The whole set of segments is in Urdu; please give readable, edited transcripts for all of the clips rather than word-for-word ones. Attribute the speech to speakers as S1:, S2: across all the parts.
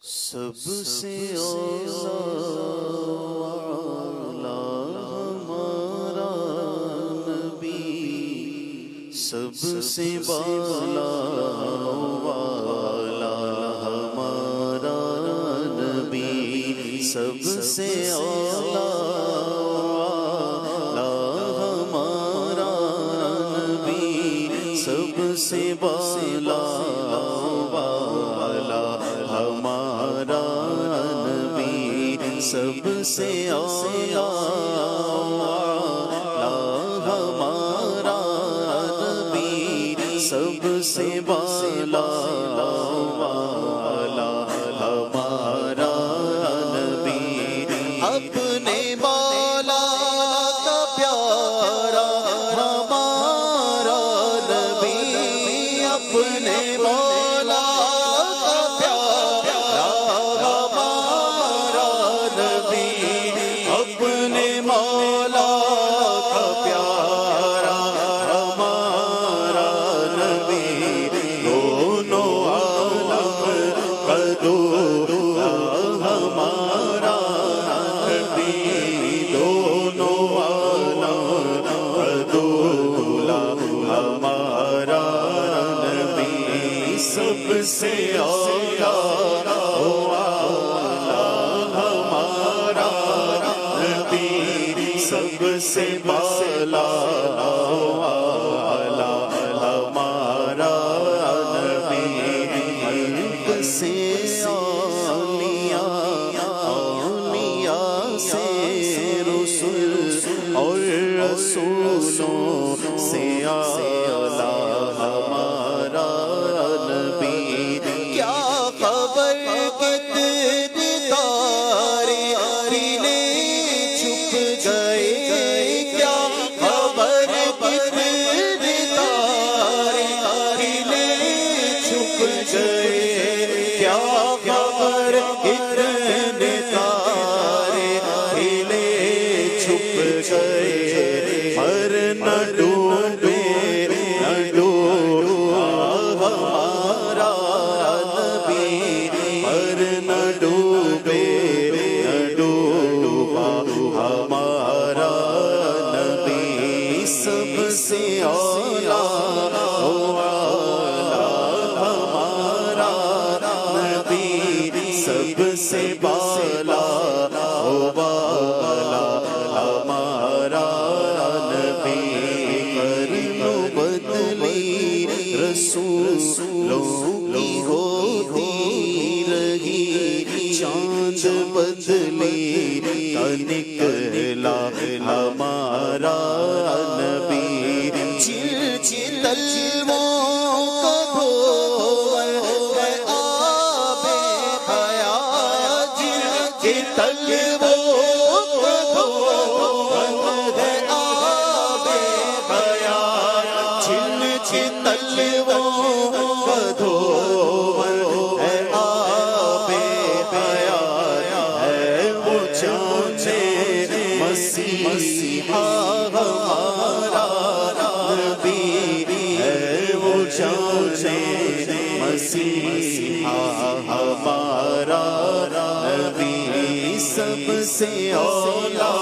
S1: سب سے اولا ہمارا نبی، سب سے بالا والا ہمارا نبی، سب سے اولا والا ہمارا نبی، سب سے بالا والا ہمارا نبی، سب سے اولا ہمارا نبی، سب سے بالا والا ہمارا نبی، اپنے مولا کا پیارا ہمارا نبی، اپنے مولا کا پیارا ہمارا نبی، اپنے مولا کا پیارا ہمارا نبی، دونوں عالم کا دولا ہمارا نبی، دونوں عالم کا دولا ہمارا نبی، سب سے اولا والا ہمارا نبی، سب سے بالا والا ہمارا نبی، سے اولیاء اولیاء سے رسول اور رسولوں سے اعلیٰ ہمارا نبی، کیا خبر کتنے تارے کھلے چھپ گئے، کیا خبر کتنے تارے کھلے چھپ گئے، کیا خبر کتنے تارے کھلے چھپ گئے، پر نہ ڈوبے نہ ڈوبا ہمارا نبی، پر نہ ڈوبے نہ ڈوبا ہمارا نبی، سب سے اولا والا ہمارا نبی، سب سے بالا والا ہمارا نبی، قرن بدلی رسولوں کی ہوتی رہی، چاند بدلی کا نکلا ہمارا نبی، جل تلووں کا دھول ہے آب حیات، جل تلووں کا دھول ہے آب حیات، جل تلووں کا دھول ہے آب حیات، ہے وہ جانے مسیحا ہمارا نبی، ہے وہ جانے مسیحا ہمارا نبی، سب سے اولا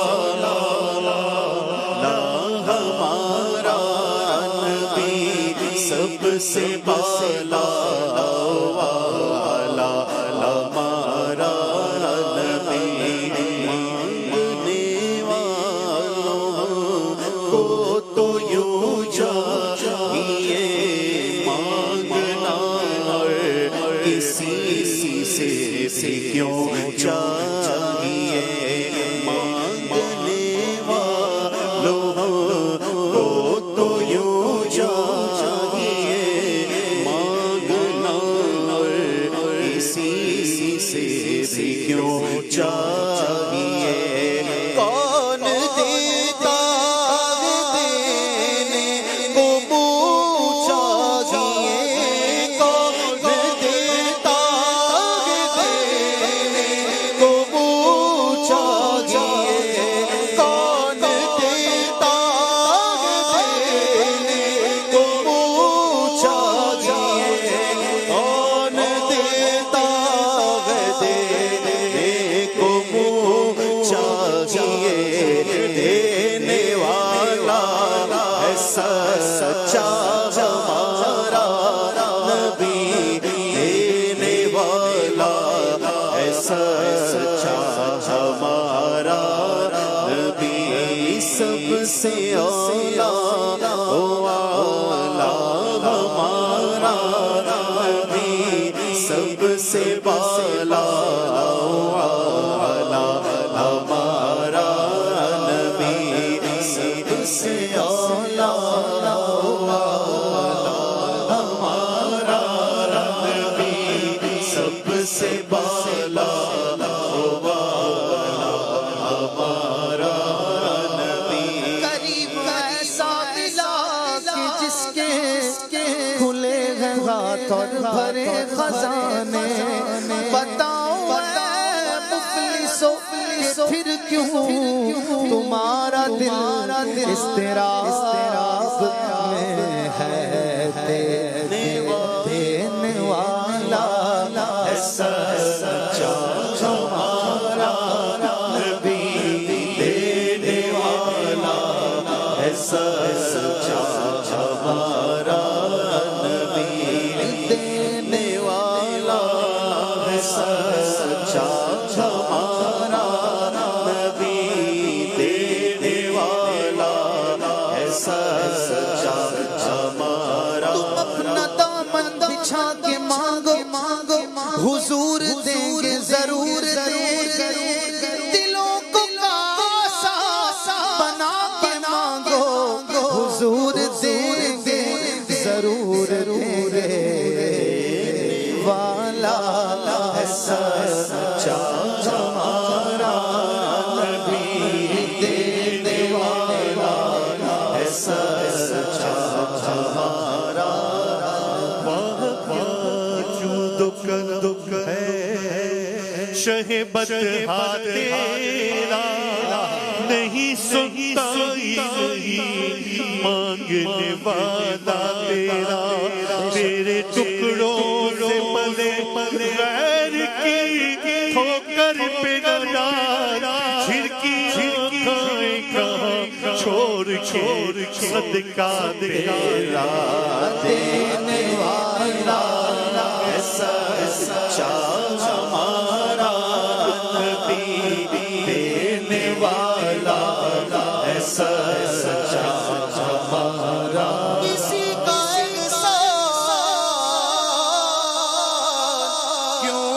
S1: ہمارا نبی، سب سے بالا والا ہمارا نبی، مانگنے والوں کو تو یوں چاہیے مانگنا، اور کسی سے کیوں چاہیے، مانگنے والوں کو تو یوں چاہیے مانگنا، اور کسی سے کیوں چاہیے، کون دیتا ہے دینے کو منہ چاہیے، کون دیتا ہے دینے کو منہ چاہیے، کون دیتا ہے دینے کو منہ چاہیے، کون دیتا ہے سچا ہمارا نبی سب سے اولا ہمارا نبی سب سے بالا ہمارا نبی سب سے اولا ہمارا نبی سب سے بالا ہمارا نبی
S2: قریب ایسا ملا کہ جس کے کھلے ہیں ہاتھ اور بھرے خزانے بتاؤ اے مفلسو پھر کیوں تمہارا دل اضطراب میں ہے دینے والا ہے سچا ہمارا نبی دینے والا ہے سچا ہمارا نبی دینے والا ہے سچا ہمارا نبی دینے والا ہے سچا ہمارا تم اپنا دامن بچھا کے مانگو حضور دیں گے ضرور دیں گے دلوں کو کاسا بنا کے مانگو حضور دیں گے ضرور دیں گے والا ہے سچا ہمارا نبی دینے والا ہے سچا ہمارا
S3: شہ بدہا تیرا نہیں سنتا مانگنے والا تیرا تیرے ٹکڑوں سے پلے غیر کی ٹھوکر پہ نہ جھڑکی آنکھیں کہاں چھوڑ صدقہ تیرا
S1: دینے والا ہے سچا ہمارا نبی دینے والا ہے سچا ہمارا
S2: کسی کا احسان کیوں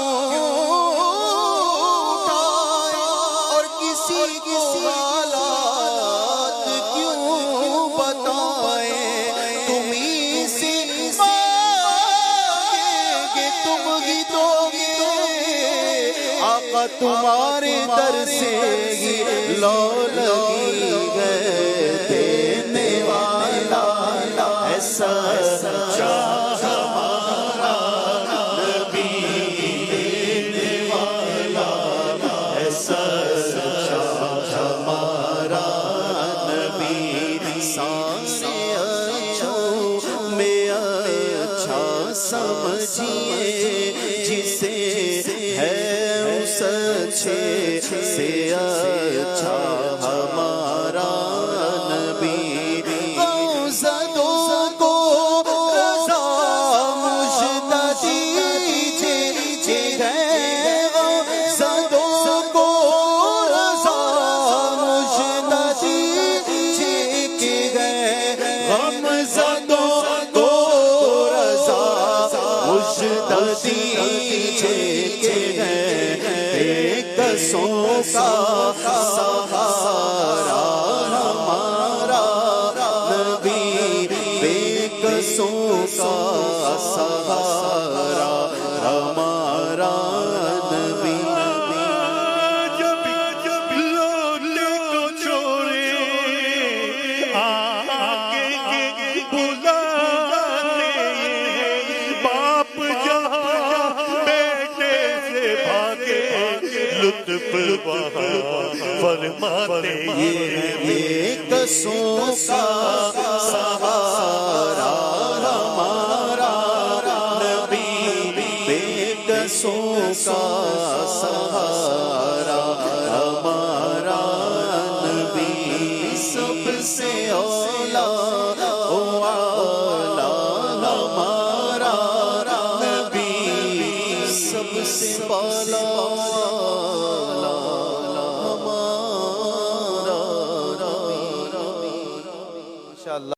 S2: اٹھائے اور کسی کو حالات کیوں بتائے تم ہی سے مانگیں گے تم ہی دو گے آقا تمہارے در سے ہی لو لگی گئے دینے والا ہے سچا ہمارا نبی دینے والا ہے سچا ہمارا نبی سامنے اچھوں میں اچھا سمجھیے جسے ہے اس اچھے سے اچھا ہمارا نبی غوثوں کو رضا مجدہ دیجئے گئے غوثوں کو رضا مجدہ دیجئے گئے غمزدوں کو رضا مجدہ دیجئے گئے قصوں کا سہارا ہمارا نبی بے قصوں کا سہارا ہمارا نبی
S3: جب لوٹے کو چھوڑے آگے بلانے باپ جہاں بیٹے سے بھاگے لطف وہاں فرماتے
S1: بے قصوں کا سہارا ہمارا نبی بے قصوں کا سہارا ہمارا نبی سب سے اولا ہمارا نبی سب سے بالا